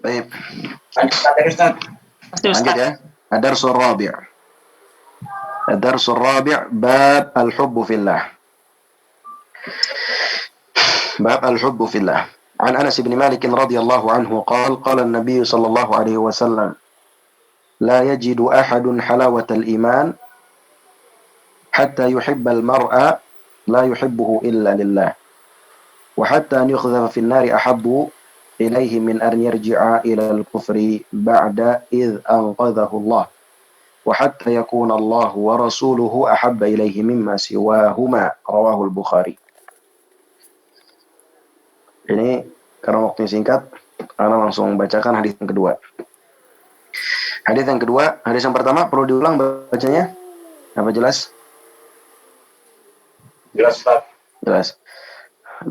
Baik. Lanjut ya. Ad-darsul rabi'. Ad-darsul rabi' bab al-hubbu fillah. باب الحب في الله. عن أنس بن مالك رضي الله عنه قال قال النبي صلى الله عليه وسلم لا يجد أحد حلاوة الإيمان حتى يحب المرء لا يحبه إلا لله وحتى أن يخذف في النار أحب إليه من أن يرجع إلى الكفر بعد إذ أنقذه الله وحتى يكون الله ورسوله أحب إليه مما سواهما رواه البخاري. Ini karena waktunya singkat, Ana langsung bacakan hadis yang kedua. Hadis yang pertama perlu diulang bacanya? Apa jelas? Jelas, Pak. Jelas.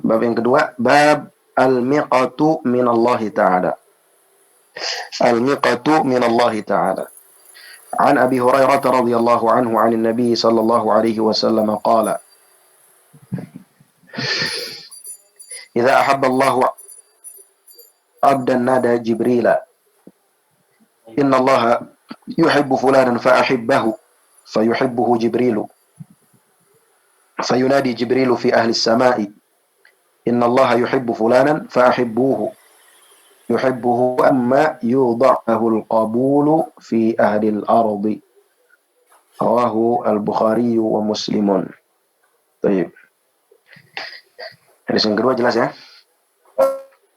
Bab yang kedua, bab al-miqatu min Allah Ta'ala. Al-miqatu min Allah Ta'ala. An Abi Hurairah radhiyallahu anhu 'an Nabi sallallahu alaihi wasallam qala إذا أحب الله عبدا نادى جبريل إن الله يحب فلانا فأحبه فيحبه جبريل فينادي جبريل في أهل السماء إن الله يحب فلانا فأحبوه يحبه أما يوضعه القبول في أهل الأرض رواه البخاري ومسلم. طيب. Hadis yang kedua jelas ya?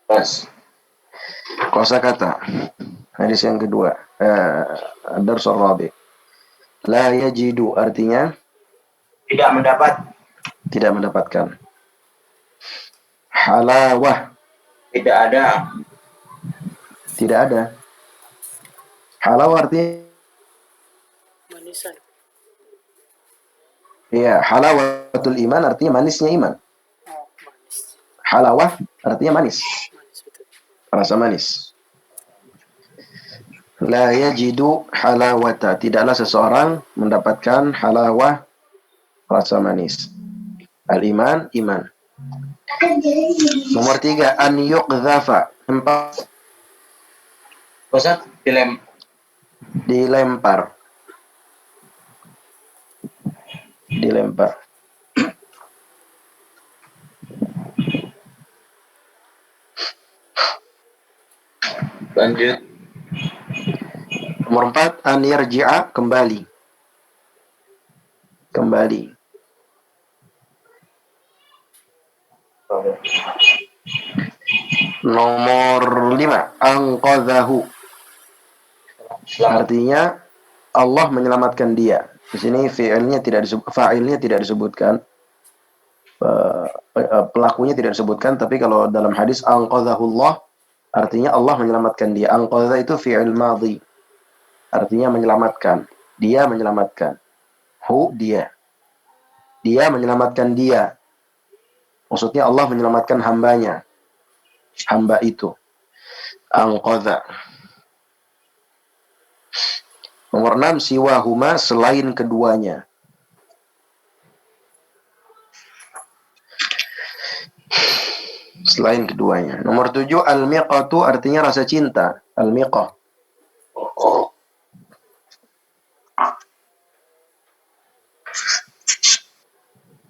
Jelas. Kosakata. Hadis yang kedua. Darsul rabi'. La yajidu artinya Tidak mendapat. Tidak mendapatkan. Halawah. Tidak ada. Tidak ada. Halawah artinya Manisan. Iya, halawatul iman artinya manisnya iman. Oh, manis. Halawah artinya manis. Manis betul. Rasa manis. La yajidu halawata. Tidaklah seseorang mendapatkan halawah rasa manis. Al-iman, iman. Nomor 3, an yuqdhafa. Ustaz, Dilempar. Lanjut. Nomor 4, an yarji'a, kembali. Nomor 5, anqadhahu. Artinya Allah menyelamatkan dia. Di sini fa'ilnya tidak disebutkan. Pelakunya tidak disebutkan, tapi kalau dalam hadis anqadhahullah artinya Allah menyelamatkan dia. Anqadha itu fi'il madhi. Artinya menyelamatkan. Dia menyelamatkan. Dia. Dia menyelamatkan dia. Maksudnya Allah menyelamatkan hambanya. Hamba itu. Anqadha. Nomor 6, siwahuma, selain keduanya. Nomor 7, al-miqatu artinya rasa cinta. Al-miqah.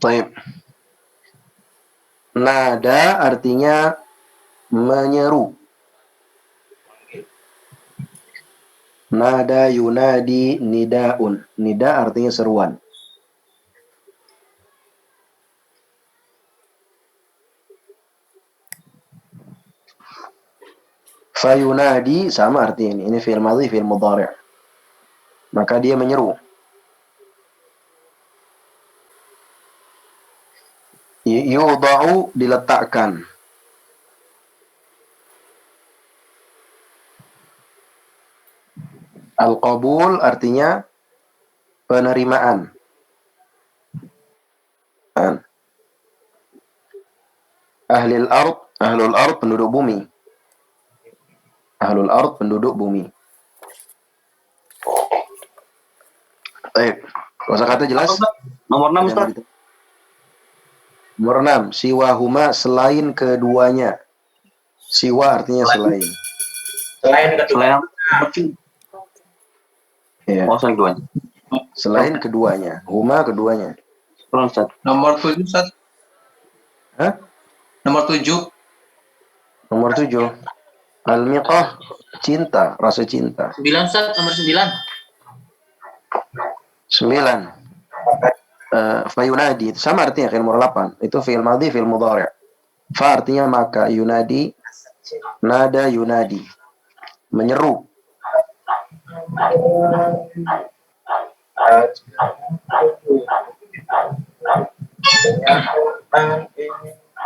Baik. Nada artinya menyeru. Nada yunadi nidaun. Nida artinya seruan. Fayunadi sama artinya ini fi'il madhi, fi'il mudhari'. Maka dia menyeru. Yudha'u, diletakkan. Al-qabul artinya penerimaan. Ahlul ard penduduk bumi. Ahlul ard penduduk bumi. Baik, kosakata jelas? Nomor 6, Ustaz. Nomor 6, siwahuma, selain keduanya. Siwa artinya selain. Selain kedua. Selain Ya. selain keduanya. Selain keduanya. Huma keduanya. Turun Ustaz. Nomor 7, Ustaz. Hah? Nomor 7. Nomor 7. Al-miqah, cinta, rasa cinta. 9, Ustaz. Nomor 9. 9. Fayunadi, sama artinya kayak nomor 8. Itu fi'il madhi, fi'il mudhari'. Fa artinya maka, yunadi, nada yunadi. Menyeru.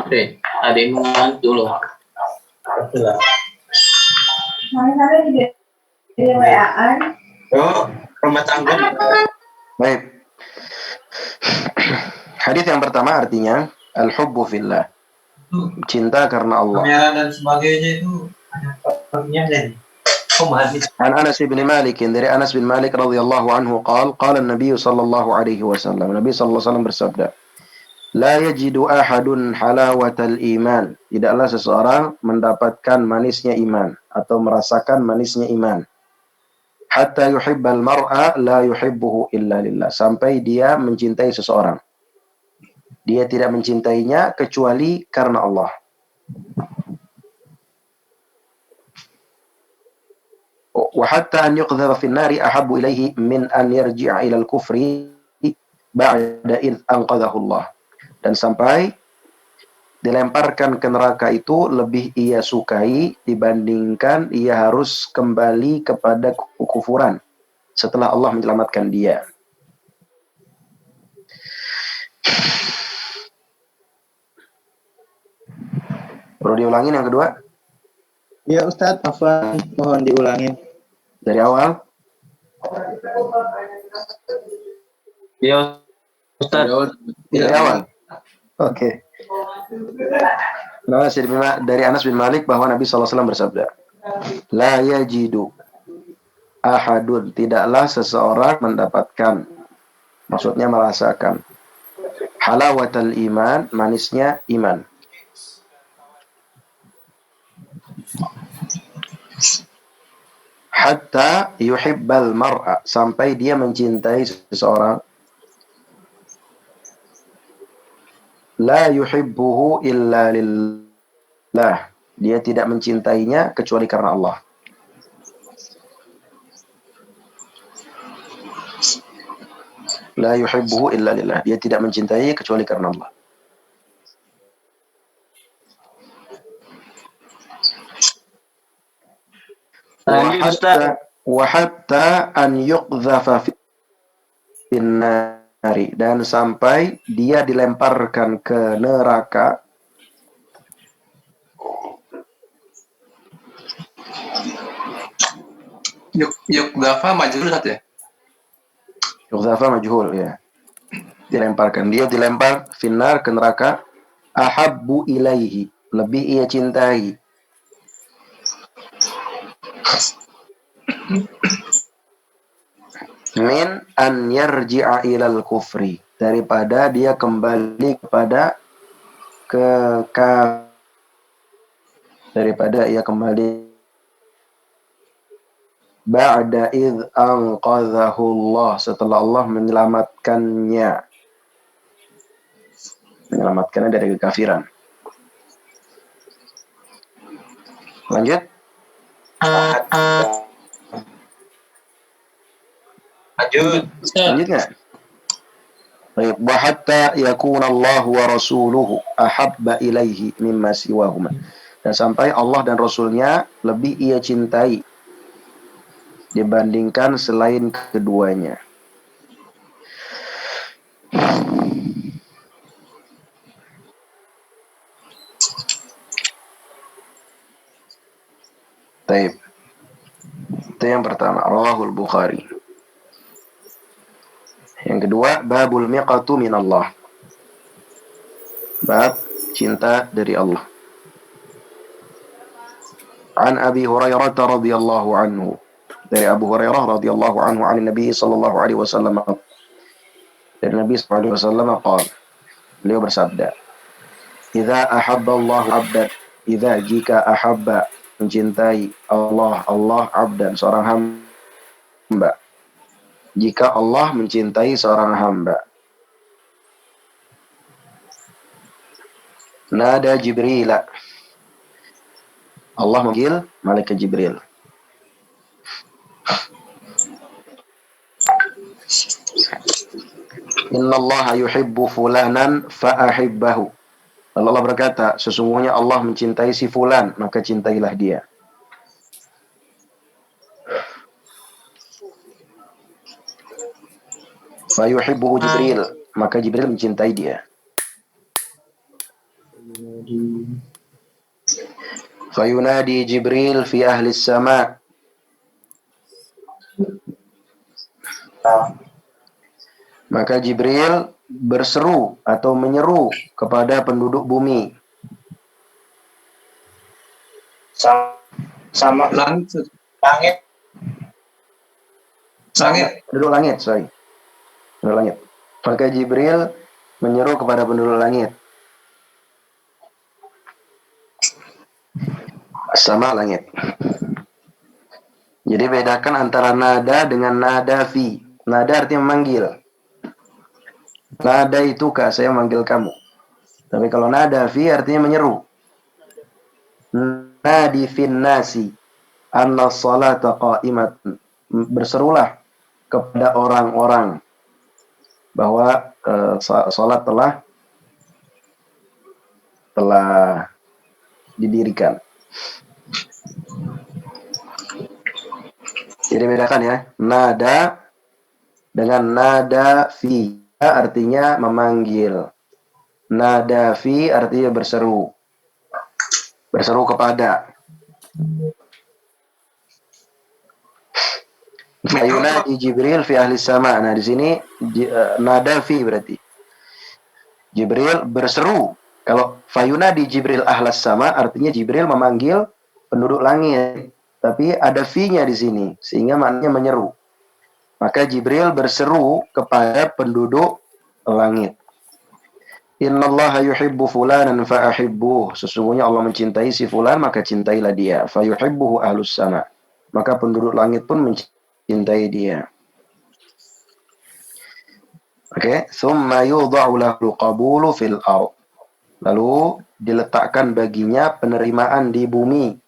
Oke, ada yang membantu loh. Hari-hari di WA-an. Oh, rumah tangga. Baik. Hadis yang pertama artinya al-hubbu fillah. Cinta karena Allah. Kamera dan sebagainya itu artinya dan An Anas bin Malik, dari Anas bin Malik radhiyallahu anhu qala an-nabiy sallallahu alaihi wasallam. Nabi sallallahu alaihi wasallam bersabda, "La yajidu ahadun halawatal iman." Tidaklah seseorang mendapatkan manisnya iman atau merasakan manisnya iman. Hatta yuhibbal mar'a la yuhibbuhu illa lillah. Sampai dia mencintai seseorang. Dia tidak mencintainya kecuali karena Allah. Wa hatta an yuqdhara fi an-nari ahabbu ilayhi min an yarji'a ila al-kufri ba'da id anqadhahu Allah. Dan sampai dilemparkan ke neraka itu lebih ia sukai dibandingkan ia harus kembali kepada kekufuran setelah Allah menyelamatkan dia. Perlu diulangin yang kedua? Ya Ustadz, afwan, mohon diulangin. Dari awal? Ya Ustaz. Dari awal? Oke. Dari Anas bin Malik bahwa Nabi SAW bersabda, La yajidu ahadun, tidaklah seseorang mendapatkan, maksudnya merasakan, halawatal iman, manisnya iman. Hatta yuhibbal mar'a, sampai dia mencintai seseorang, la yuhibbuhu illa lillah, dia tidak mencintainya kecuali karena Allah. La yuhibbuhu illa lillah, dia tidak mencintai kecuali karena Allah. Wa hatta an yuqdhafa fin nari, dan sampai dia dilemparkan ke neraka. Yuqdhafa majhul ya? Yuqdhafa majhul, ya. Dilemparkan, dia dilempar finnar ke neraka. Ahabbu ilaihi, lebih ia cintai. Min an yarji'a ilal kufri, daripada dia kembali kepada daripada ia kembali ba'da idh anqadhahu Allah, setelah Allah menyelamatkannya dari kekafiran. Lanjut. Lanjut nggak? Baik. Wa hatta yakuna Allah wa rasuluhu ahabba ilaihi mimma siwahuma, dan sampai Allah dan Rasulnya lebih ia cintai dibandingkan selain keduanya. Taib. Itu yang pertama, rawahul Bukhari. Yang kedua, babul miqatu minallah, bab cinta dari Allah. An Abi Hurairah radhiyallahu anhu, dari Abu Hurairah radhiyallahu anhu, an Nabi sallallahu alaihi wasallam, dari Nabi sallallahu alaihi wasallam qala, beliau bersabda, "Idza ahabba Allahu 'abdan, idza jika ahabba, mencintai Allah, Allah abdan, seorang hamba. Jika Allah mencintai seorang hamba. Nada Jibril. Allah memanggil malaikat Jibril. Inna Allah yuhibbu fulanan fa'ahibbahu. Lalu Allah berkata, sesungguhnya Allah mencintai si fulan, maka cintailah dia. Fayuhibbuhu Jibril, maka Jibril mencintai dia. Fayunadi Jibril fi ahli sama. Maka Jibril berseru atau menyeru kepada penduduk bumi. Sama Langit. langit. Langit. Penduduk langit, sorry. Penduduk langit. Maka Jibril menyeru kepada penduduk langit. Sama langit. Jadi bedakan antara nada dengan nada fi. Nada artinya memanggil. Nada itu kak, saya manggil kamu. Tapi kalau nada fi artinya menyeru. Nadi fin nasi anna salata qa'imatun. Berserulah kepada orang-orang bahwa salat telah didirikan. Jadi bedakan ya, nada dengan nada fi artinya memanggil. Nada fi artinya berseru. Berseru kepada. Fayunadi Jibril fi ahli sama. Nah, di sini nada fi berarti. Jibril berseru. Kalau fayunadi Jibril ahlas sama artinya Jibril memanggil penduduk langit. Tapi ada fi-nya di sini sehingga maknanya menyeru. Maka Jibril berseru kepada penduduk langit. Innallaha yuhibbu fulanan fa'ahibbuh. Sesungguhnya Allah mencintai si fulan, maka cintailah dia. Fayuhibbuhu ahlus sama. Maka penduduk langit pun mencintai dia. Oke, thumma yudha'u lahu qabulu fil ardh. Lalu diletakkan baginya penerimaan di bumi.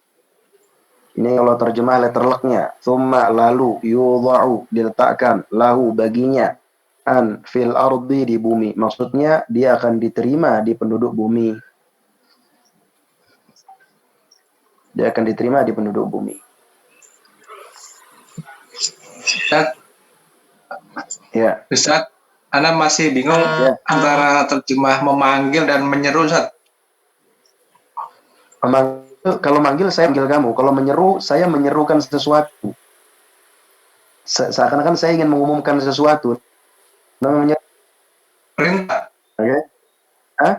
Ini kalau terjemah letter luck-nya. Thumma lalu yudha'u diletakkan lahu baginya an fil ardi di bumi. Maksudnya dia akan diterima di penduduk bumi. Dia akan diterima di penduduk bumi. Ustaz, Ya. Ustaz, Ana masih bingung Ya. antara terjemah memanggil dan menyeru, Ustaz. Kalau manggil saya manggil kamu. Kalau menyeru saya menyerukan sesuatu. Seakan-akan saya ingin mengumumkan sesuatu. Namanya Perintah. oke. Hah?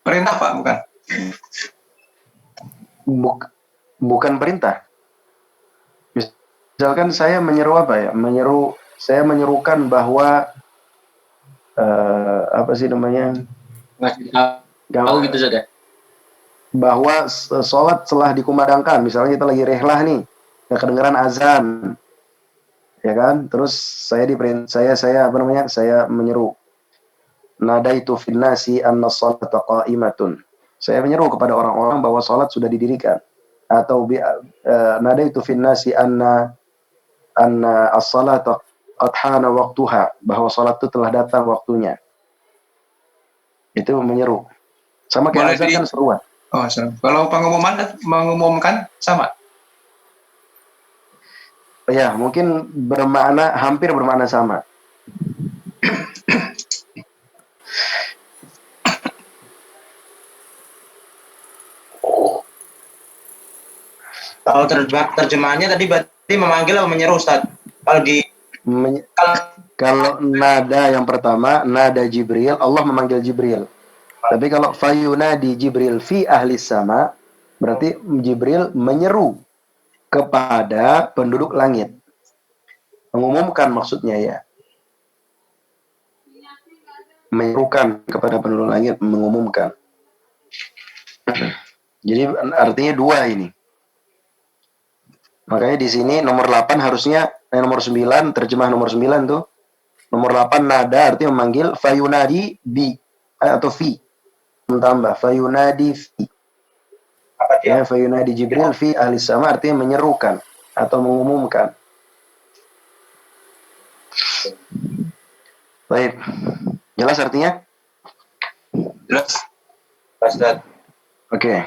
Perintah, Pak, bukan? Bukan perintah. Misalkan saya menyeru apa ya? Saya menyerukan bahwa apa sih namanya? Ngasih tahu gitu saja. Bahwa sholat telah dikumandangkan. Misalnya kita lagi rehlah nih, nggak kedengeran azan, ya kan? Terus saya menyeru. Nadaitu fin nasi anna sholata qa'imatun. Saya menyeru kepada orang-orang bahwa sholat sudah didirikan. Atau nadaitu fin nasi anna as-salata qad hana waqtuha, bahwa sholat itu telah datang waktunya. Itu menyeru. Sama kayak azan kan seruan. Oh, sama. Kalau mengumumkan sama. Ya, mungkin hampir bermakna sama. Kalau terjemahannya tadi berarti memanggil atau menyeru, Ustaz? Kalau nada yang pertama, nada Jibril, Allah memanggil Jibril. Tapi kalau fayunadi Jibril fi ahli sama, berarti Jibril menyeru kepada penduduk langit. Mengumumkan maksudnya ya. Menyerukan kepada penduduk langit, mengumumkan. Jadi artinya dua ini. Makanya di sini nomor 8 harusnya nomor 9, terjemah nomor 9 tuh. Nomor 8 nada artinya memanggil, fayunadi bi atau fi. Tambah fayunadi fi. Apa dia? Ya, fayunadi Jibril fi ahli sama artinya menyerukan atau mengumumkan. Baik. Jelas artinya? Jelas. Ustaz. Oke.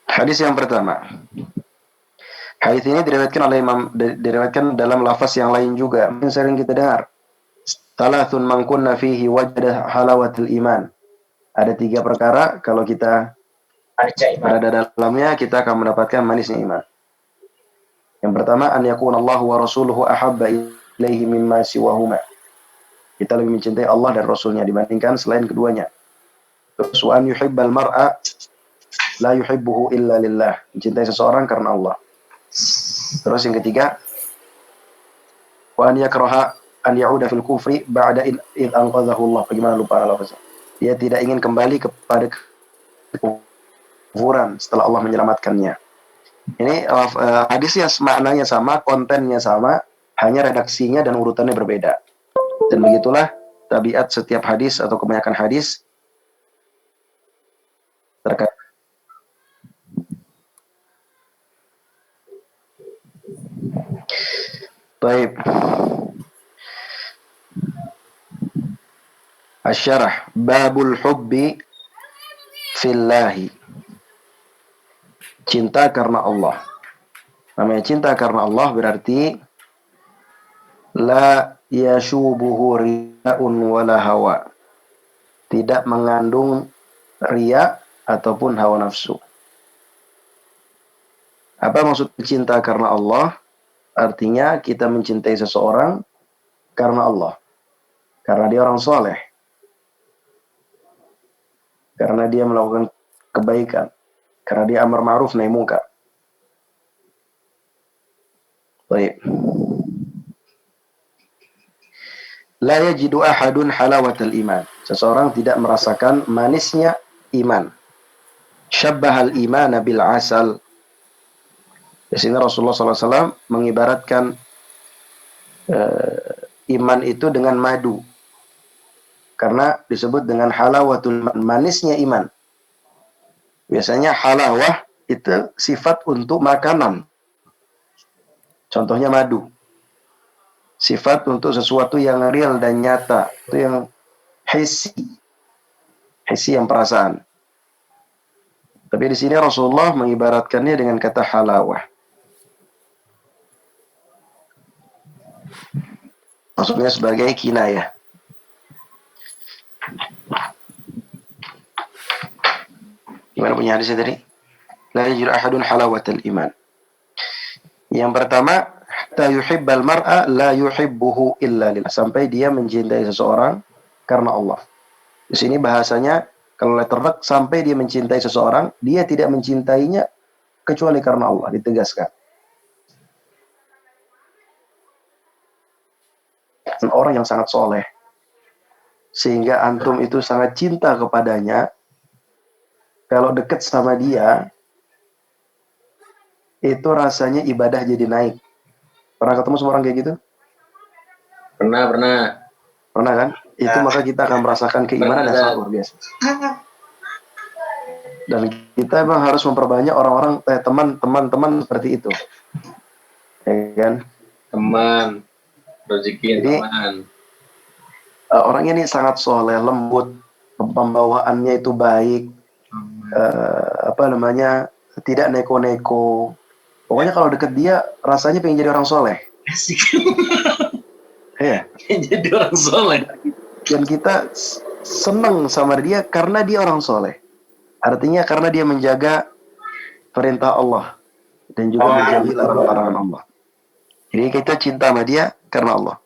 Hadis yang pertama. Hadis ini diriwayatkan oleh diriwayatkan dalam lafaz yang lain juga. Mungkin sering kita dengar. Thalathun man kunna fihi wajada halawatul iman. Ada 3 perkara kalau kita berada dalamnya kita akan mendapatkan manisnya iman. Yang pertama, an yakuna Allah wa rasuluhu ahabba ilaihi mimma siwahuma. Kita lebih mencintai Allah dan Rasulnya dibandingkan selain keduanya. Terus wa an yuhibbal mar'a la yuhibbuhu illa lillah. Mencintai seseorang karena Allah. Terus yang ketiga, wa an yakraha an ya'uda fil kufri ba'da id anqadhahu Allah. Bagaimana lupa lafaznya? Dia tidak ingin kembali kepada kekufuran setelah Allah menyelamatkannya. Ini hadisnya maknanya sama, kontennya sama, hanya redaksinya dan urutannya berbeda. Dan begitulah tabiat setiap hadis atau kebanyakan hadis terkait. Baik. Asy-syarah babul hubbi fillahi. Cinta karena Allah. Namanya cinta karena Allah berarti la yashubuhu riya'un wala hawa. Tidak mengandung riya ataupun hawa nafsu. Apa maksud cinta karena Allah? Artinya kita mencintai seseorang karena Allah. Karena dia orang soleh. Karena dia melakukan kebaikan. Karena dia amar ma'ruf nahi munkar. Baik. La yajidu ahadun halawatal iman. Seseorang tidak merasakan manisnya iman. Syabbahal imana bil asal. Di sini Rasulullah SAW mengibaratkan iman itu dengan madu. Karena disebut dengan halawatul iman, manisnya iman. Biasanya halawah itu sifat untuk makanan. Contohnya madu. Sifat untuk sesuatu yang real dan nyata. Itu yang hissi. Hissi yang perasaan. Tapi di sini Rasulullah mengibaratkannya dengan kata halawah. Maksudnya sebagai kinayah. Gimana punya hadisnya tadi? La yajidu ahadun halawatal iman. Yang pertama, hatta yuhibbal mar'a la yuhibbuhu illa lillah. Sampai dia mencintai seseorang karena Allah. Di sini bahasanya kalau letterlock sampai dia mencintai seseorang, dia tidak mencintainya kecuali karena Allah, ditegaskan. Orang yang sangat soleh sehingga antum itu sangat cinta kepadanya, kalau dekat sama dia itu rasanya ibadah jadi naik. Pernah ketemu sama orang kayak gitu? Pernah. Pernah kan? Itu maka kita akan merasakan keimanan yang sangat luar biasa. Dan kita emang harus memperbanyak orang-orang teman-teman seperti itu, ya kan? Teman, rezeki Jadi, teman. Orangnya ini sangat soleh, lembut, pembawaannya itu baik, tidak neko-neko. Pokoknya kalau deket dia rasanya pengen jadi orang soleh. Asik. Iya. Jadi orang soleh. Dan kita senang sama dia karena dia orang soleh. Artinya karena dia menjaga perintah Allah dan juga menjauhi larangan Allah. Jadi kita cinta sama dia karena Allah.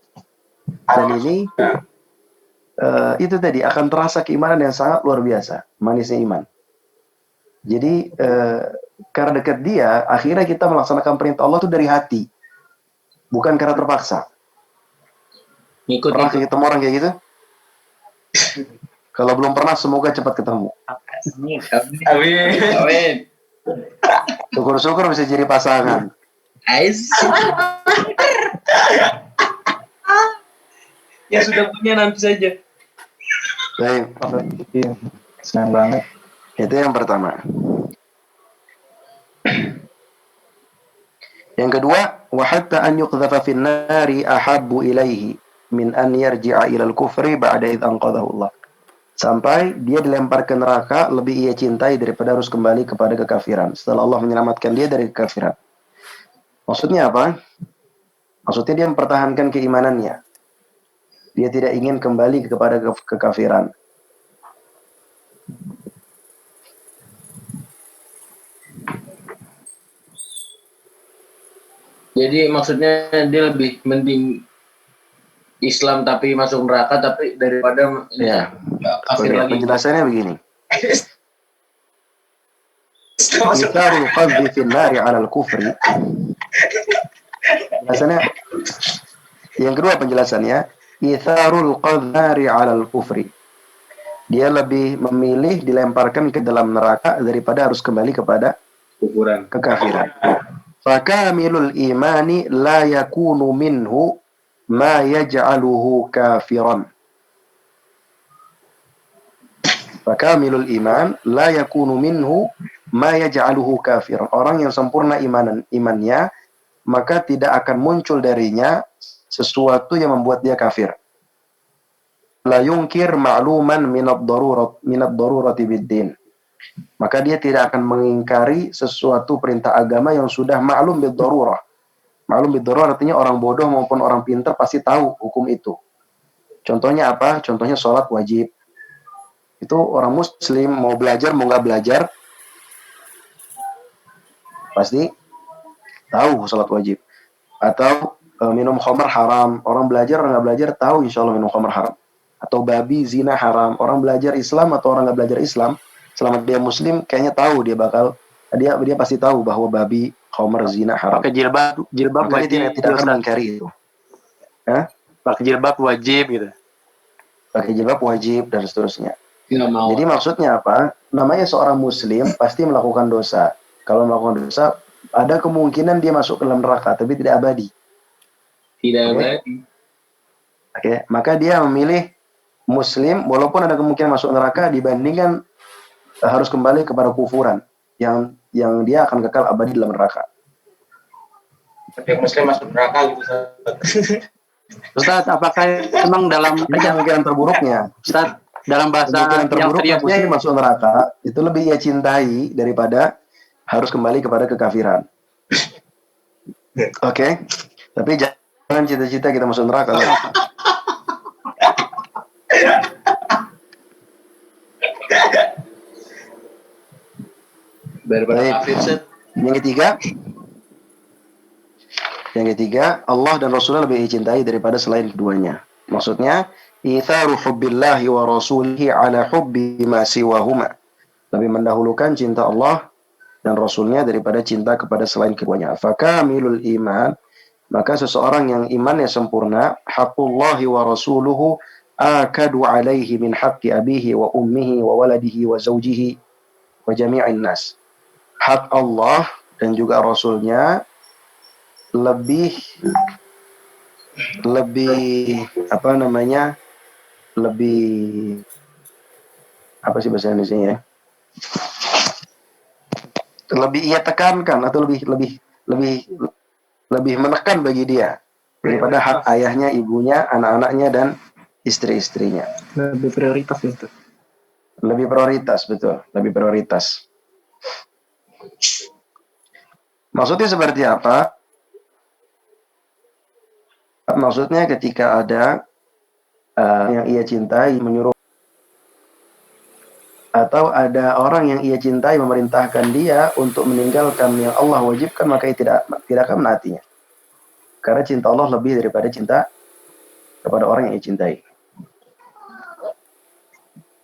Dan ini itu tadi akan terasa keimanan yang sangat luar biasa, manisnya iman. Jadi karena dekat dia, akhirnya kita melaksanakan perintah Allah itu dari hati, bukan karena terpaksa. Pernah ketemu orang kayak gitu? Kalau belum pernah, semoga cepat ketemu. Amin. Syukur-syukur bisa jadi pasangan. Ais. Ya sudah punya nanti saja. Baik, Iya, senang banget. itu yang pertama. Yang kedua, wa hatta an yuqdhafa fin nari ahabbu ilaihi min an yarji'a ila al-kufri ba'da id anqadhahu Allah. Sampai dia dilempar ke neraka lebih ia cintai daripada harus kembali kepada kekafiran setelah Allah menyelamatkan dia dari kekafiran. Maksudnya apa? Maksudnya dia mempertahankan keimanannya. Dia tidak ingin kembali kepada kekafiran. Jadi maksudnya dia lebih mending Islam tapi masuk neraka tapi daripada Ya. kafir Oke, lagi. penjelasannya begini. Itharul qadhi fin nari 'ala al-kufri. Penjelasannya yang kedua penjelasannya itharul qadhari 'ala al-kufri. Dia lebih memilih dilemparkan ke dalam neraka daripada harus kembali kepada Kuburan. kekafiran. Fakamilul imani la yakunu minhu ma yaj'aluhu kafiran. Fakamilul iman la yakunu minhu ma yaj'aluhu kafiran. Orang yang sempurna imannya maka tidak akan muncul darinya sesuatu yang membuat dia kafir. La yunkir ma'luman minad darurati biddin. Maka dia tidak akan mengingkari sesuatu perintah agama yang sudah ma'lum bid-darurah. Ma'lum bid-darurah artinya orang bodoh maupun orang pintar pasti tahu hukum itu. Contohnya apa? Contohnya sholat wajib. Itu orang muslim mau belajar mau nggak belajar pasti tahu sholat wajib. Atau minum khamar haram. Orang belajar orang nggak belajar tahu insya Allah minum khamar haram. Atau babi zina haram. Orang belajar Islam atau orang nggak belajar Islam selama dia muslim kayaknya tahu dia pasti tahu bahwa babi khamar zina haram. Pakai jilbab Maka dia wajib, tidak akan mengingkari itu. pakai jilbab wajib gitu. Pakai jilbab wajib dan seterusnya. Nggak mau. Jadi maksudnya apa? Namanya seorang muslim pasti melakukan dosa. Kalau melakukan dosa ada kemungkinan dia masuk ke dalam neraka tapi tidak abadi. Tidak Oke. abadi. Oke, maka dia memilih muslim walaupun ada kemungkinan masuk neraka dibandingkan harus kembali kepada kufuran yang dia akan kekal abadi dalam neraka. Tapi muslim masuk neraka gitu. Ustaz, apakah emang dalam Ini kemungkinan terburuknya. Ustaz dalam bahasa Kemungkinan yang terburuknya seriusnya muslim masuk neraka itu lebih ia cintai daripada harus kembali kepada kekafiran. Oke, tapi jangan cita-cita kita masuk neraka. Daripada Baik. kafir set. Yang ketiga, Allah dan Rasulullah lebih dicintai daripada selain keduanya. Maksudnya, itharu hubbillahi wa rasulihi ala hubbi ma siwahuma. Lebih mendahulukan cinta Allah dan Rasulnya daripada cinta kepada selain keduanya. Fakamilul iman, maka seseorang yang imannya sempurna, haqqullahi wa rasuluhu akadu alaihi min haqqi abihi wa ummihi wa waladihi wa zawjihi wa jami'in nas. Hak Allah dan juga Rasulnya lebih apa sih bahasa Indonesia ya? Lebih ia tekankan atau lebih menekan bagi dia daripada hak ayahnya, ibunya, anak-anaknya dan istri-istrinya. Lebih prioritas itu. Lebih prioritas, betul. Lebih prioritas. Maksudnya seperti apa? Maksudnya ketika ada yang ia cintai menyuruh atau ada orang yang ia cintai memerintahkan dia untuk meninggalkan yang Allah wajibkan, maka ia tidak akan menaatinya. Karena cinta Allah lebih daripada cinta kepada orang yang ia cintai.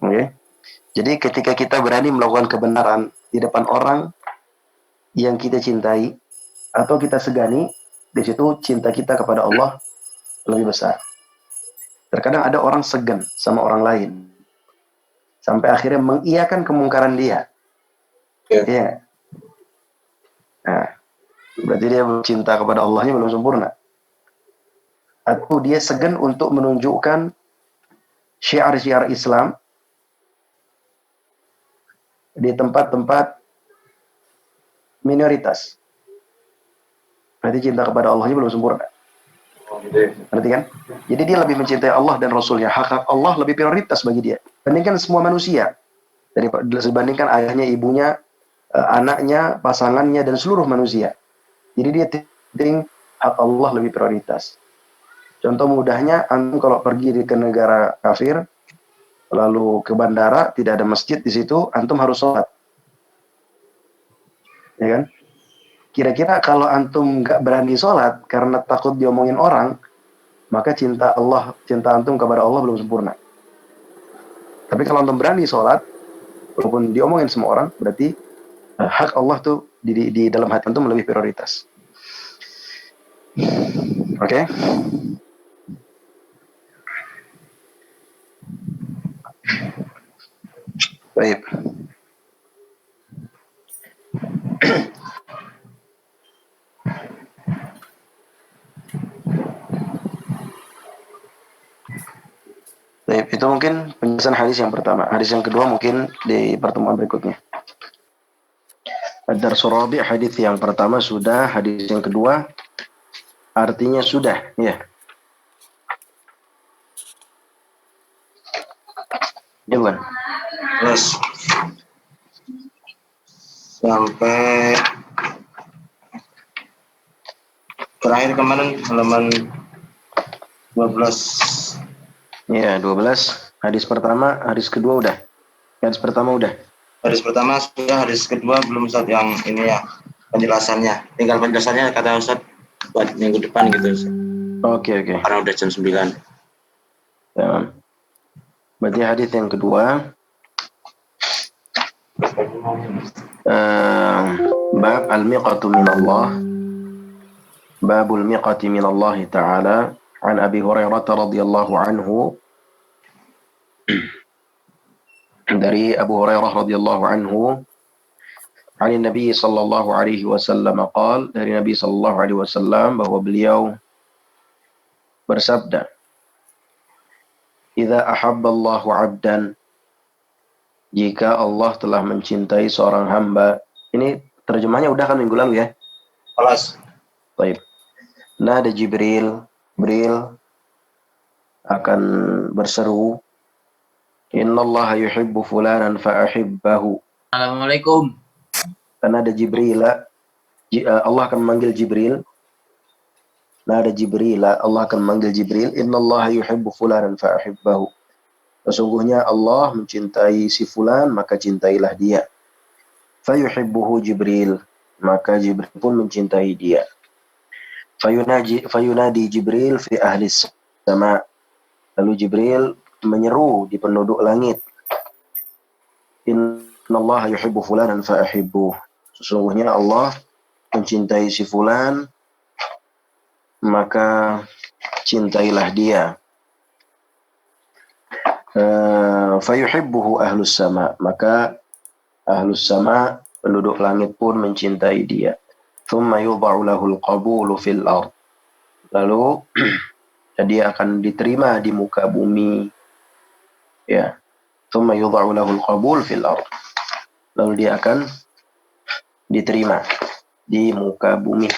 Oke. Jadi ketika kita berani melakukan kebenaran di depan orang yang kita cintai atau kita segani, di situ cinta kita kepada Allah lebih besar. Terkadang ada orang segan sama orang lain sampai akhirnya mengiyakan kemungkaran dia. Ya. Nah, berarti dia cinta kepada Allahnya belum sempurna. Atau dia segan untuk menunjukkan syiar-syiar Islam di tempat-tempat minoritas. Berarti cinta kepada Allahnya belum sempurna. Berarti kan? Jadi dia lebih mencintai Allah dan Rasulnya. Hak Allah lebih prioritas bagi dia. Bandingkan semua manusia. Dibandingkan ayahnya, ibunya, anaknya, pasangannya, dan seluruh manusia. Jadi dia penting hak Allah lebih prioritas. Contoh mudahnya, antum kalau pergi ke negara kafir, lalu ke bandara, tidak ada masjid di situ, antum harus sholat. Ya kan? Kira-kira kalau antum nggak berani sholat karena takut diomongin orang, maka cinta antum kepada Allah belum sempurna. Tapi kalau antum berani sholat, walaupun diomongin semua orang, berarti hak Allah tuh di dalam hati antum lebih prioritas. Oke? Baik. Baik, itu mungkin penjelasan hadis yang pertama. Hadis yang kedua mungkin di pertemuan berikutnya. Ad-Darsul Rabi', hadis yang pertama sudah, hadis yang kedua artinya sudah, ya. Ya bukan? Terus sampai terakhir kemarin halaman 12. Ya, 12. Hadis pertama, hadis kedua udah. Hadis pertama udah. Hadis pertama sudah, hadis kedua belum Ustaz, yang ini ya penjelasannya. Tinggal penjelasannya kata Ustaz buat minggu depan gitu Ustaz. Oke. Karena udah jam 9. Ya. Berarti hadis yang kedua bab al-miqatu min Allah. Babul miqati min Allah Ta'ala. An Abi Hurairah radhiyallahu anhu, dari Abu Hurairah radhiyallahu anhu, an Nabi sallallahu alaihi wasallam qaal, dari Nabi sallallahu alaihi wasallam bahwa beliau bersabda, "Idza ahabba Allahu 'abdan," jika Allah telah mencintai seorang hamba. Ini terjemahnya udah kan minggu lalu ya. Kelas. Baik. Nada Jibril akan berseru, "Innallaha yuhibbu fulanan fa'ahibbahu." Assalamualaikum. Karena ada Jibril, Allah akan memanggil Jibril. Nada Jibril, Allah akan memanggil Jibril, "Innallaha yuhibbu fulanan fa'ahibbahu." Sesungguhnya Allah mencintai si fulan, maka cintailah dia. Fayuhibbuhu Jibril, maka Jibril pun mencintai dia. Fayunadi Jibril fi ahli sama. Lalu Jibril menyeru di penduduk langit, "Innallaha yuhibbu fulanan fa'ahibbuh." Sesungguhnya Allah mencintai si fulan, maka cintailah dia. Fayuhibbuhu ahlus sama, maka ahlus sama, penduduk langit pun mencintai dia. Thumma yudha'u lahul qabulu fil ard. Lalu dia akan diterima di muka bumi. Ya. Thumma yudha'u lahul qabul fil ard. Lalu dia akan diterima di muka bumi.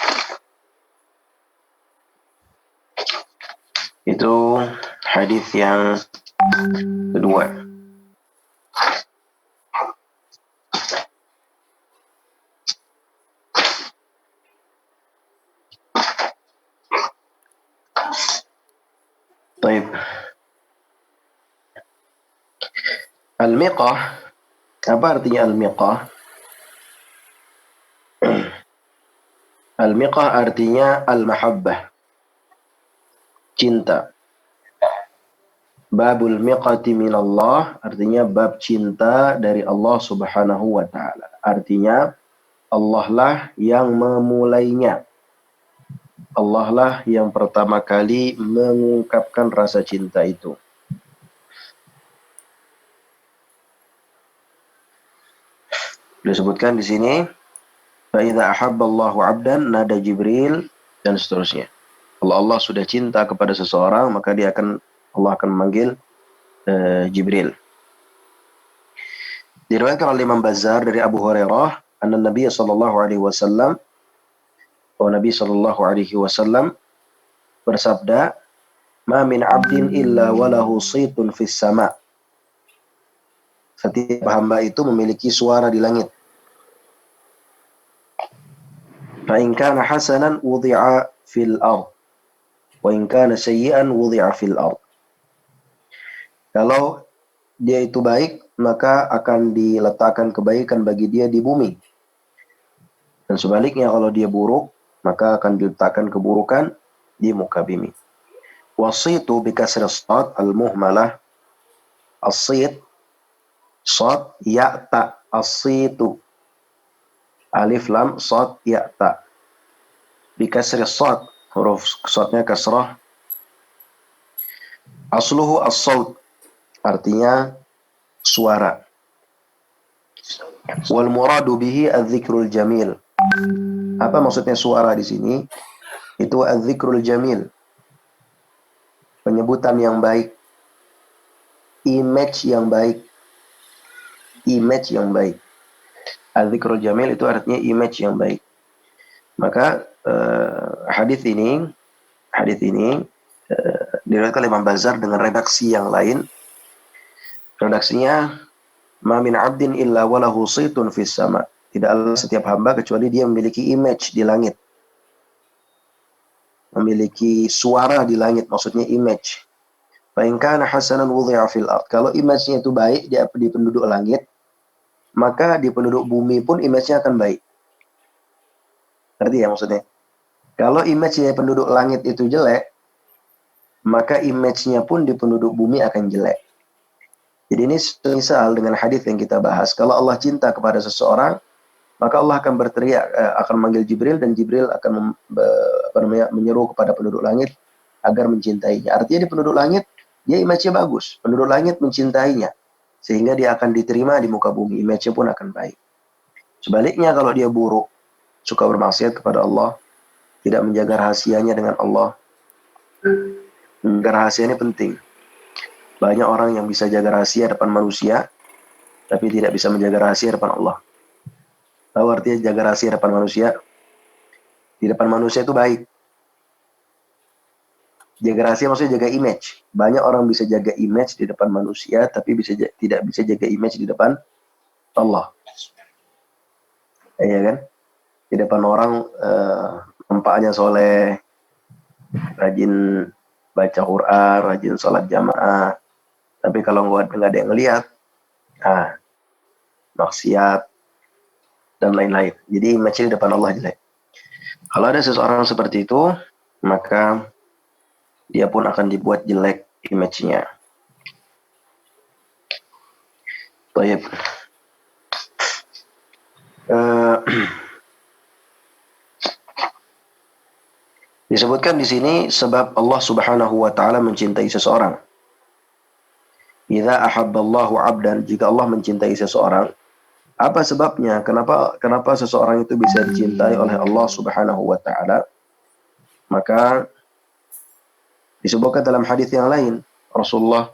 Itu hadis yang kedua. Baik. Al-miqah, apa artinya al-miqah? Al-miqah artinya al-mahabbah, cinta. Babul miqati minallah artinya bab cinta dari Allah Subhanahu wa ta'ala. Artinya Allah lah yang memulainya. Allah lah yang pertama kali mengungkapkan rasa cinta itu. Disebutkan di sini Fa idza ahabba Allahu 'abdan nada Jibril dan seterusnya. Kalau Allah sudah cinta kepada seseorang, maka Allah akan memanggil Jibril. Diriwayatkan oleh Imam Bazzar dari Abu Hurairah, anna Nabi sallallahu alaihi wasallam, Nabi sallallahu alaihi wasallam bersabda, "Ma min 'abdin illa walahu saytun fis sama'." Setiap hamba itu memiliki suara di langit. Fa in kana hasanan wudi'a fil ard, wa in kana sayyi'an wudi'a fil ard. Kalau dia itu baik, maka akan diletakkan kebaikan bagi dia di bumi. Dan sebaliknya kalau dia buruk, maka akan diletakkan keburukan di muka bumi. Wasitu bi kasri shad al-muhmalah. As-sit shad ya ta, as-situ. Alif lam shad ya ta. Bi kasri shad, huruf shadnya kasrah. Asluhu as-saut, artinya suara. Wal muradu bihi adz-dzikrul jamil. Apa maksudnya suara di sini? Itu adz-dzikrul jamil. Penyebutan yang baik. Image yang baik. Image yang baik. Adz-dzikrul jamil itu artinya image yang baik. Maka hadis ini diriwayatkan oleh Imam Bazzar dengan redaksi yang lain. Redaksinya, "Ma min 'abdin illa walahu saytun fis sama'." Tidaklah setiap hamba kecuali dia memiliki image di langit. Memiliki suara di langit, maksudnya image. Fa in kana hasanan wudi'a fil ard. Kalau image-nya itu baik di penduduk langit, maka di penduduk bumi pun image-nya akan baik. Ngerti ya maksudnya? Kalau image-nya penduduk langit itu jelek, maka image-nya pun di penduduk bumi akan jelek. Jadi ini semisal dengan hadis yang kita bahas. Kalau Allah cinta kepada seseorang, maka Allah akan berteriak, akan memanggil Jibril, dan Jibril akan menyeru kepada penduduk langit agar mencintainya. Artinya di penduduk langit, dia image-nya bagus. Penduduk langit mencintainya. Sehingga dia akan diterima di muka bumi. Image-nya pun akan baik. Sebaliknya kalau dia buruk, suka bermaksiat kepada Allah, tidak menjaga rahasianya dengan Allah. Menjaga rahasia ini penting. Banyak orang yang bisa jaga rahasia depan manusia, tapi tidak bisa menjaga rahasia depan Allah. Tahu artinya jaga rahasia depan manusia? Di depan manusia itu baik. Jaga rahasia maksudnya jaga image. Banyak orang bisa jaga image di depan manusia, tapi tidak bisa jaga image di depan Allah. Iya kan? Di depan orang nampaknya soleh, rajin baca Quran, rajin sholat jamaah. Tapi kalau nggak ada yang ngelihat, maksiat dan lain-lain. Jadi image di depan Allah jelek. Kalau ada seseorang seperti itu, maka dia pun akan dibuat jelek image-nya. Baik. Disebutkan di sini sebab Allah Subhanahu wa taala mencintai seseorang. Idza ahabballahu 'abdan, jika Allah mencintai seseorang, apa sebabnya? Kenapa seseorang itu bisa dicintai oleh Allah Subhanahu wa taala? Maka disebutkan dalam hadis yang lain, Rasulullah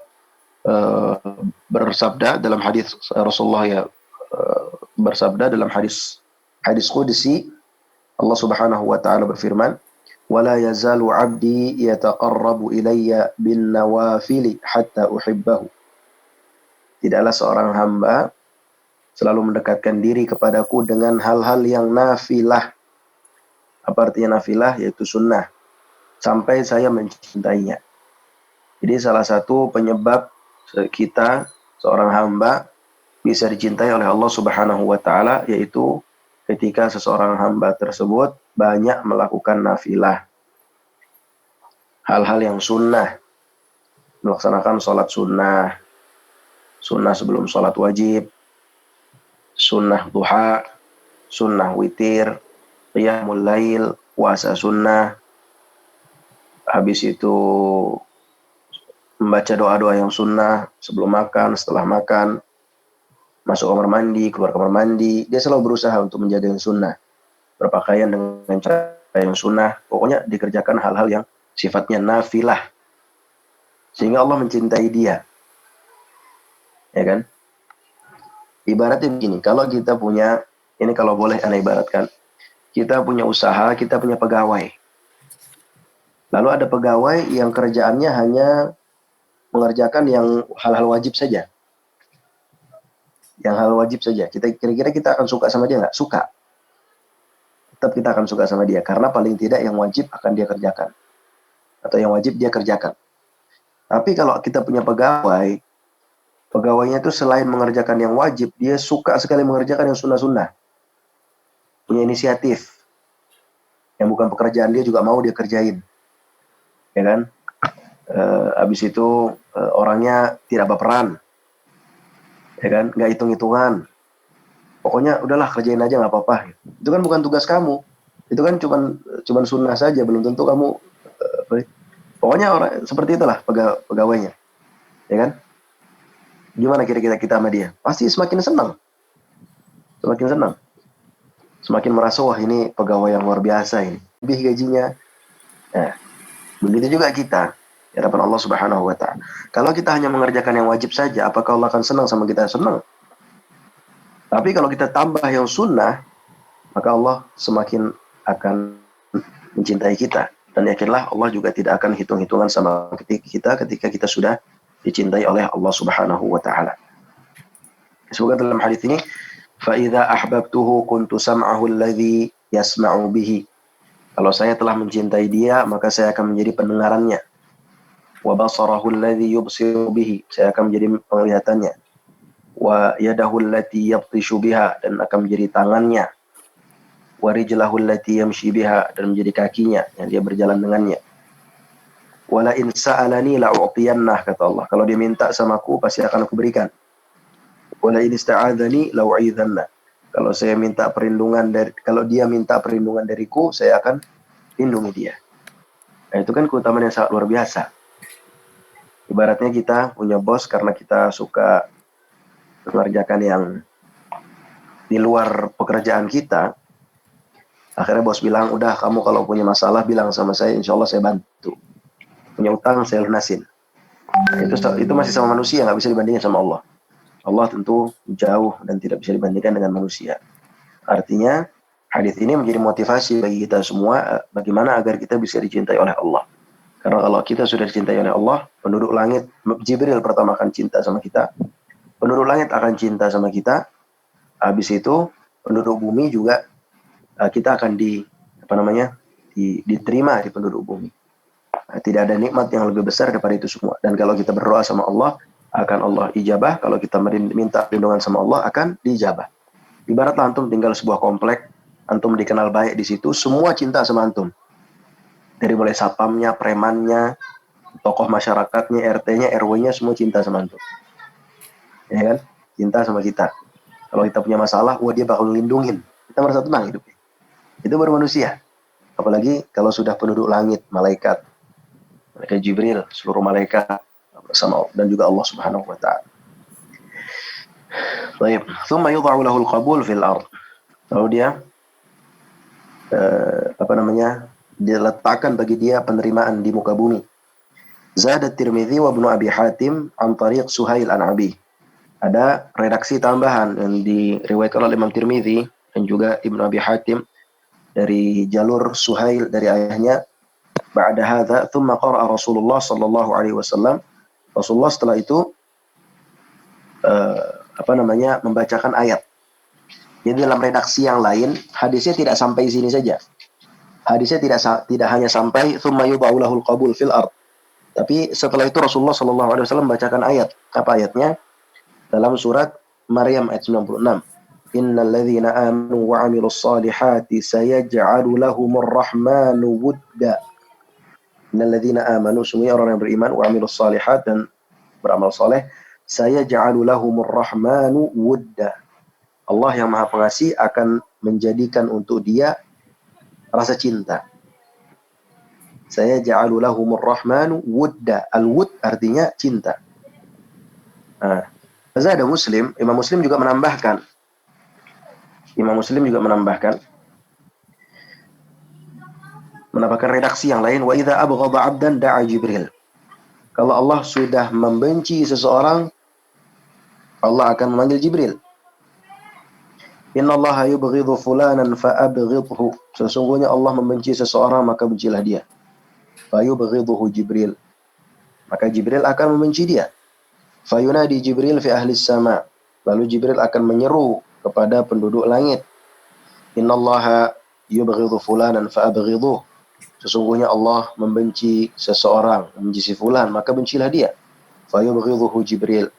bersabda dalam hadis Rasulullah bersabda dalam hadis qudsi, Allah Subhanahu wa taala berfirman, "Wala yazalu 'abdi yataqarrabu ilayya bin nawafili hatta uhibbahu." Tidaklah seorang hamba selalu mendekatkan diri kepadaku dengan hal-hal yang nafilah. Apa artinya nafilah? Yaitu sunnah. Sampai saya mencintainya. Jadi salah satu penyebab kita, seorang hamba, bisa dicintai oleh Allah Subhanahu wa taala, yaitu ketika seseorang hamba tersebut banyak melakukan nafilah. Hal-hal yang sunnah. Melaksanakan sholat sunnah. Sunnah sebelum sholat wajib. Sunnah duha. Sunnah witir. Qiyamul lail. Puasa sunnah. Habis itu membaca doa-doa yang sunnah sebelum makan, setelah makan, masuk kamar mandi, keluar kamar mandi. Dia selalu berusaha untuk menjaga yang sunnah. berpakaian dengan cara yang sunnah, pokoknya dikerjakan hal-hal yang sifatnya nafilah, sehingga Allah mencintai dia, ya kan? Ibaratnya begini, kalau kita punya, ini kalau boleh ana ibaratkan, kita punya usaha, kita punya pegawai. Lalu ada pegawai yang kerjaannya hanya mengerjakan yang hal-hal wajib saja. Yang hal wajib saja. Kira-kira kita akan suka sama dia nggak? Suka. Tetap kita akan suka sama dia. Karena paling tidak yang wajib akan dia kerjakan. Atau yang wajib dia kerjakan. Tapi kalau kita punya pegawai, pegawainya itu selain mengerjakan yang wajib, dia suka sekali mengerjakan yang sunnah-sunnah. Punya inisiatif. Yang bukan pekerjaan dia juga mau dia kerjain. Ya kan? Habis itu orangnya tidak baperan. Ya kan? Nggak hitung-hitungan. Pokoknya udahlah kerjain aja nggak apa-apa. Itu kan bukan tugas kamu. Itu kan cuman sunnah saja, belum tentu kamu pokoknya orang seperti itulah pegawainya. Ya kan? Gimana kira-kira kita sama dia? Pasti semakin senang. Semakin senang. Semakin merasa, wah ini pegawai yang luar biasa ini. Lebih gajinya. Nah, begitu juga kita. Di hadapan Allah Subhanahu wa Ta'ala. Kalau kita hanya mengerjakan yang wajib saja, apakah Allah akan senang sama kita? Senang. Tapi kalau kita tambah yang sunnah, maka Allah semakin akan mencintai kita. Dan yakinlah Allah juga tidak akan hitung-hitungan sama kita ketika kita sudah dicintai oleh Allah Subhanahu wa Ta'ala. Semoga dalam hadis ini, فَإِذَا أَحْبَبْتُهُ كُنْتُ سَمْعَهُ الَّذِي يَسْمَعُ بِهِ. Kalau saya telah mencintai dia, maka saya akan menjadi pendengarannya. وَبَصَرَهُ الَّذِي يُبْصِرُ بِهِ. Saya akan menjadi penglihatannya. وَيَدَهُ الَّتِي يَبْطِشُ بِهَا. Dan akan menjadi tangannya. وَرِجْلَهُ الَّتِي يَمْشِي بِهَا. Dan menjadi kakinya yang dia berjalan dengannya. وَلَئِنْ سَأَلَنِي لَأُعْطِيَنَّهُ. Kata Allah, kalau dia minta sama aku, pasti akan aku berikan. وَلَئِنْ اسْتَعَاذَنِي لَأُعِيذَنَّهُ. Kalau saya minta perlindungan kalau dia minta perlindungan dariku, saya akan lindungi dia. Nah, itu kan keutamaan yang sangat luar biasa. Ibaratnya kita punya bos karena kita suka mengerjakan yang di luar pekerjaan kita. Akhirnya bos bilang, udah kamu kalau punya masalah bilang sama saya, insya Allah saya bantu. Punya utang saya lunasin. Nah, itu masih sama manusia, nggak bisa dibandingin sama Allah. Allah tentu jauh dan tidak bisa dibandingkan dengan manusia. Artinya hadis ini menjadi motivasi bagi kita semua bagaimana agar kita bisa dicintai oleh Allah. Karena kalau kita sudah dicintai oleh Allah, penduduk langit, Jibril pertama akan cinta sama kita. Penduduk langit akan cinta sama kita. Habis itu penduduk bumi juga kita akan diterima di penduduk bumi. Nah, tidak ada nikmat yang lebih besar daripada itu semua. Dan kalau kita berdoa sama Allah, akan Allah ijabah. Kalau kita minta perlindungan sama Allah, akan diijabah. Ibaratlah antum tinggal sebuah komplek, antum dikenal baik di situ, semua cinta sama antum. Dari mulai satpamnya, premannya, tokoh masyarakatnya, RT-nya, RW-nya, semua cinta sama antum. Ya kan? Cinta sama kita. Kalau kita punya masalah, wah dia bakal lindungin. Kita merasa tenang hidupnya. Itu baru manusia. Apalagi kalau sudah penduduk langit, malaikat Jibril, seluruh malaikat bersama dan juga Allah Subhanahu wa Ta'ala. Baik, thumma yudha'u lahu al-qabul fil ard. Lalu dia diletakkan bagi dia penerimaan di muka bumi. Zada Tirmidzi wa Ibnu Abi Hatim an tariq Suhail an Abi. Ada redaksi tambahan yang diriwayatkan oleh Imam Tirmidzi dan juga Ibnu Abi Hatim dari jalur Suhail dari ayahnya. Ba'da hadza thumma qara'a Rasulullah sallallahu alaihi wasallam. Rasulullah setelah itu membacakan ayat. Jadi dalam redaksi yang lain hadisnya tidak sampai sini saja. Hadisnya tidak hanya sampai thumma yudha'u lahul qabul fil ard. Tapi setelah itu Rasulullah sallallahu alaihi wasallam membacakan ayat. Apa ayatnya? Dalam surat Maryam ayat 96. Innal ladzina amanu wa 'amilus solihati sayaj'alu lahumur rahmanu wudda. Innal ladzina amanu, sungguhnya orang yang beriman, wa 'amilus solihat, dan beramal soleh, sayaj'alu lahumur rahmanu wudda. Allah yang Maha Pengasih akan menjadikan untuk dia rasa cinta. Sayaj'alu lahumur rahmanu wudda. Al-wud artinya cinta. Ada Muslim, Imam Muslim juga menambahkan mendapatkan redaksi yang lain, wa idza abghadha 'abdan da'a Jibril. Kalau Allah sudah membenci seseorang, Allah akan memanggil Jibril. Innallaha yubghidhu fulanan fa'abghidhu. Sesungguhnya Allah membenci seseorang, maka bencilah dia. Fayubghidhuhu Jibril. Maka Jibril akan membenci dia. Fayunadi Jibril fi ahli sama. Lalu Jibril akan menyeru kepada penduduk langit. Innallaha yubghidhu fulanan fa'abghidhuh. Sesungguhnya Allah membenci seseorang, membenci si fulan, maka bencilah dia. Fayubghidhuhu Jibril.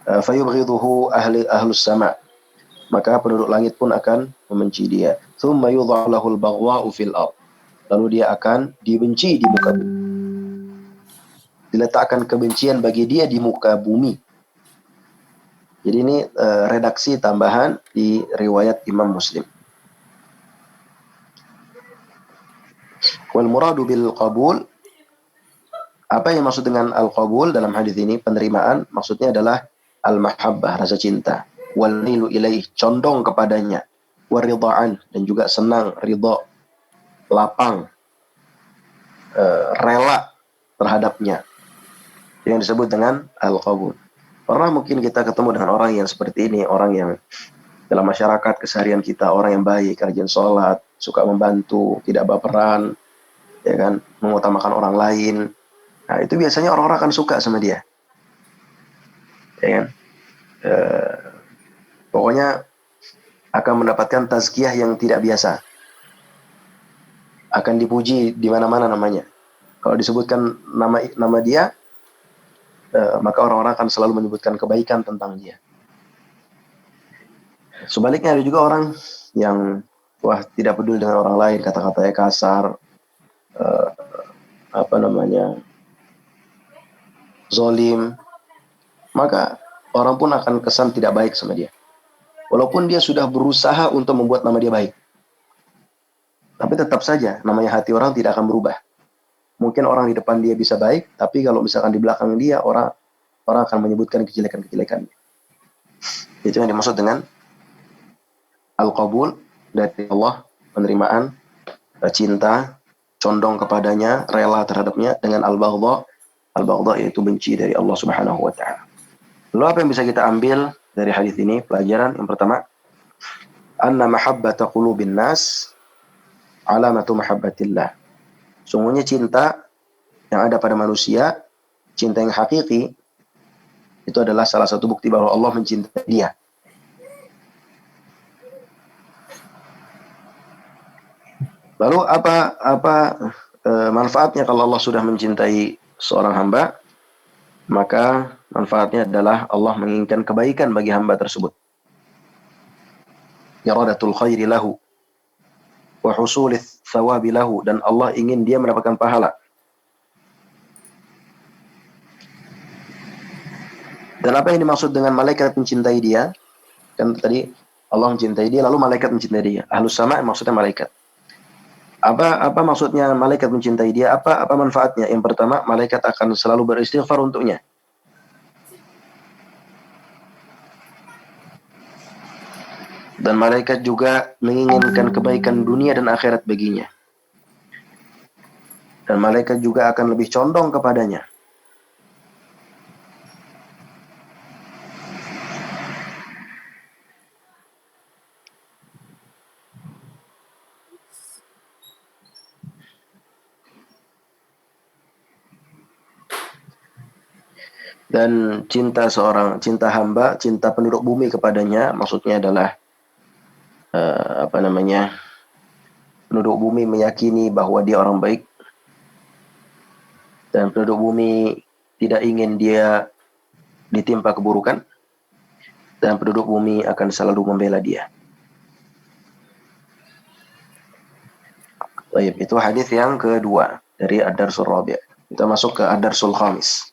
Fayubghidhuhu ahlus sama. Maka penduduk langit pun akan membenci dia. Thumma yudha'u lahul baghwa'u fil ard. Lalu dia akan dibenci di muka bumi. Diletakkan kebencian bagi dia di muka bumi. Jadi ini redaksi tambahan di riwayat Imam Muslim. Wal muradu bil qabul, apa yang maksud dengan al-qabul dalam hadis ini? Penerimaan, maksudnya adalah al-mahabbah, rasa cinta. Wal nilu ilaih, condong kepadanya. Waridhaan, dan juga senang, ridha, lapang, rela terhadapnya. Yang disebut dengan al-qabul. Pernah mungkin kita ketemu dengan orang yang seperti ini, orang yang dalam masyarakat keseharian kita, orang yang baik, rajin sholat, suka membantu, tidak baperan, ya kan, mengutamakan orang lain. Nah, itu biasanya orang-orang akan suka sama dia. Ya kan? Pokoknya akan mendapatkan tazkiyah yang tidak biasa. Akan dipuji di mana-mana namanya. Kalau disebutkan nama dia, maka orang-orang akan selalu menyebutkan kebaikan tentang dia. Sebaliknya ada juga orang yang tidak peduli dengan orang lain, kata-katanya kasar, zolim, maka orang pun akan kesan tidak baik sama dia. Walaupun dia sudah berusaha untuk membuat nama dia baik. Tapi tetap saja namanya hati orang tidak akan berubah. Mungkin orang di depan dia bisa baik, tapi kalau misalkan di belakang dia, orang akan menyebutkan kejelekan-kejelekannya. Itu yang dimaksud dengan al-qabul dari Allah, penerimaan, cinta, condong kepadanya, rela terhadapnya, dengan al-baghdha. Al-baghdha yaitu benci dari Allah Subhanahu wa taala. Lalu apa yang bisa kita ambil dari hadis ini? Pelajaran yang pertama, anna mahabbata qulubin nas alamatu mahabbatillah. Sungguhnya cinta yang ada pada manusia, cinta yang hakiki, itu adalah salah satu bukti bahwa Allah mencintai dia. Lalu apa manfaatnya kalau Allah sudah mencintai seorang hamba? Maka manfaatnya adalah Allah menginginkan kebaikan bagi hamba tersebut. Iradatul khairi lahu wa husulits thawabi lahu, dan Allah ingin dia mendapatkan pahala. Dan apa yang dimaksud dengan malaikat mencintai dia? Kan tadi Allah mencintai dia, lalu malaikat mencintai dia. Ahlus sama maksudnya malaikat. Apa maksudnya malaikat mencintai dia? Apa manfaatnya? Yang pertama, malaikat akan selalu beristighfar untuknya. Dan malaikat juga menginginkan kebaikan dunia dan akhirat baginya. Dan malaikat juga akan lebih condong kepadanya. Dan cinta hamba, cinta penduduk bumi kepadanya, maksudnya adalah penduduk bumi meyakini bahwa dia orang baik, dan penduduk bumi tidak ingin dia ditimpa keburukan, dan penduduk bumi akan selalu membela dia. Baik, itu hadis yang kedua dari Ad-Darsul Rabi'. Kita masuk ke Ad-Darsul Khamis.